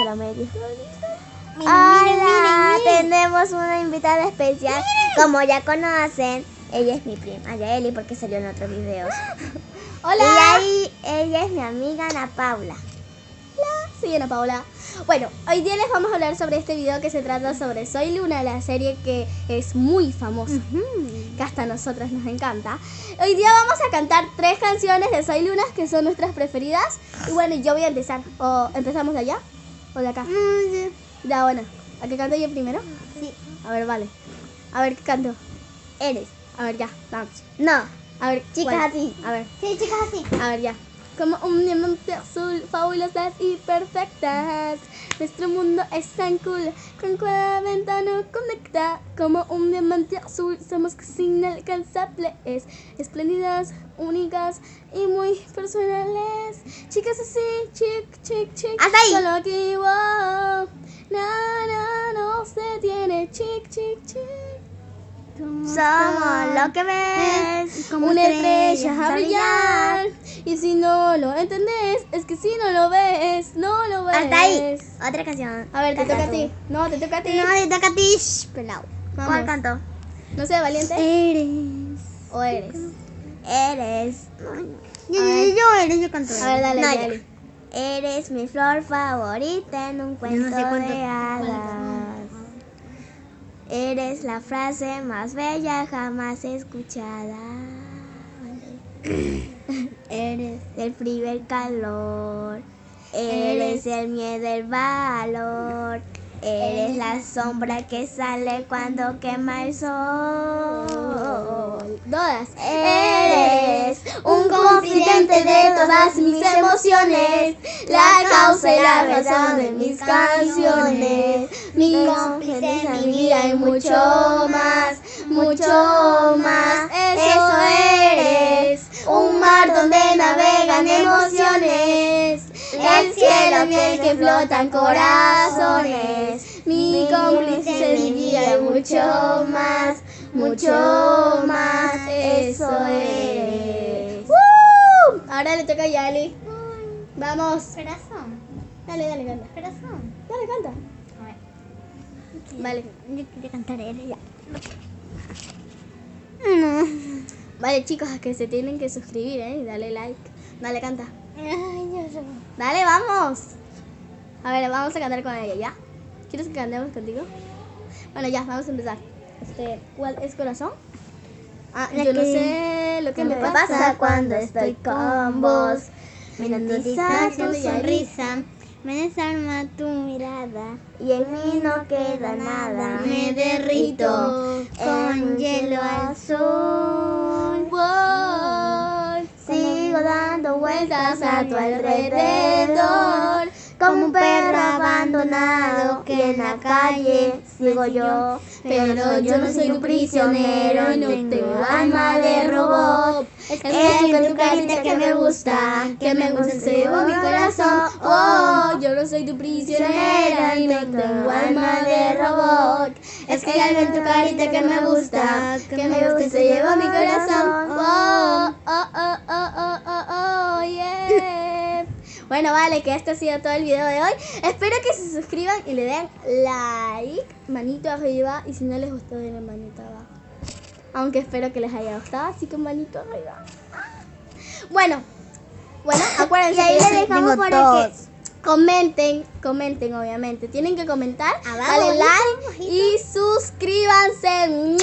la media. Miren, Hola, miren. tenemos una invitada especial. Como ya conocen, ella es mi prima Yaeli porque salió en otros videos. Hola. Y ahí ella es mi amiga Ana Paula. Hola, soy Ana Paula. Bueno, hoy día les vamos a hablar sobre este video que se trata sobre Soy Luna, la serie que es muy famosa, que hasta a nosotras nos encanta. Hoy día vamos a cantar 3 canciones de Soy Luna que son nuestras preferidas. Y bueno, yo voy a empezar. ¿O empezamos de allá o de acá? Ya, bueno. ¿A qué canto yo primero? Sí. A ver, vale. A ver, ¿qué canto? Eres. A ver, ya, vamos. No. A ver, Chicas ¿cuál? así. A ver, Sí, chicas así. a ver, ya. Como un diamante azul, fabulosas y perfectas. Nuestro mundo es tan cool, con cada ventana conecta. Como un diamante azul, somos casi inalcanzables. Espléndidas, únicas y muy personales. Chicas así, chic. Hasta ahí. Solo aquí, wow. No se tiene, chic. Somos lo que ves. Como una estrella a brillar. Y si no lo entendés, es que si no lo ves, no lo ves. Hasta ahí. Otra canción. A ver, te Canta toca a tú. ti. No, te toca a ti. No, te toca a ti. Shh, pelao. Vamos. ¿Cuál canto? No sé, valiente. Eres. ¿O eres? Eres. Yo canto. A ver, dale, No, dale. ya. Eres mi flor favorita en un cuento de hadas. Eres la frase más bella jamás escuchada. Eres el frío, el calor. Eres el miedo, el valor. Eres la sombra que sale cuando quema el sol. Todas. Eres un confidente de todas mis emociones, la causa y la razón de mis canciones, mi cómplice en mi vida y mucho más. Eso eres, un mar donde navegan emociones, el cielo en el que flotan corazones, mi cómplice en mi vida y mucho más. Eso eres. ¡Woo! Ahora le toca a Yali. Vamos. Corazón, Dale, canta. corazón. Dale, canta. A ver. Vale. Yo quería cantar ya. Vale, chicos, es que se tienen que suscribir, y dale like. Dale, canta. Ay, Dios mío. Dale, vamos. A ver, vamos a cantar con ella, ¿ya? ¿Quieres que cantemos contigo? Bueno, ya, vamos a empezar. ¿Cuál es corazón? Yo no sé lo que me pasa cuando estoy con vos. Me hipnotiza tu sonrisa, me desarma tu mirada y en mí no queda nada. Me derrito con hielo azul. Voy. Sigo dando vueltas a tu alrededor, como un perro abandonado que en la calle sigo yo. Pero yo no soy tu prisionero y no tengo alma de robot. Es que tu carita que me gusta se llevó mi corazón. Oh, yo no soy tu prisionera y no tengo alma de robot. Es que hay algo en tu carita que me gusta y se llevó mi corazón. Oh, yeah. Bueno, vale, que esto ha sido todo el video de hoy. Espero que se suscriban y le den like, manito arriba, y si no les gustó, denle manito abajo. Aunque espero que les haya gustado, así que manito arriba. Bueno, acuérdense Y ahí que le dejamos tengo para todos. que Comenten obviamente. Tienen que comentar, Abajo, dale bajito, like y suscríbanse.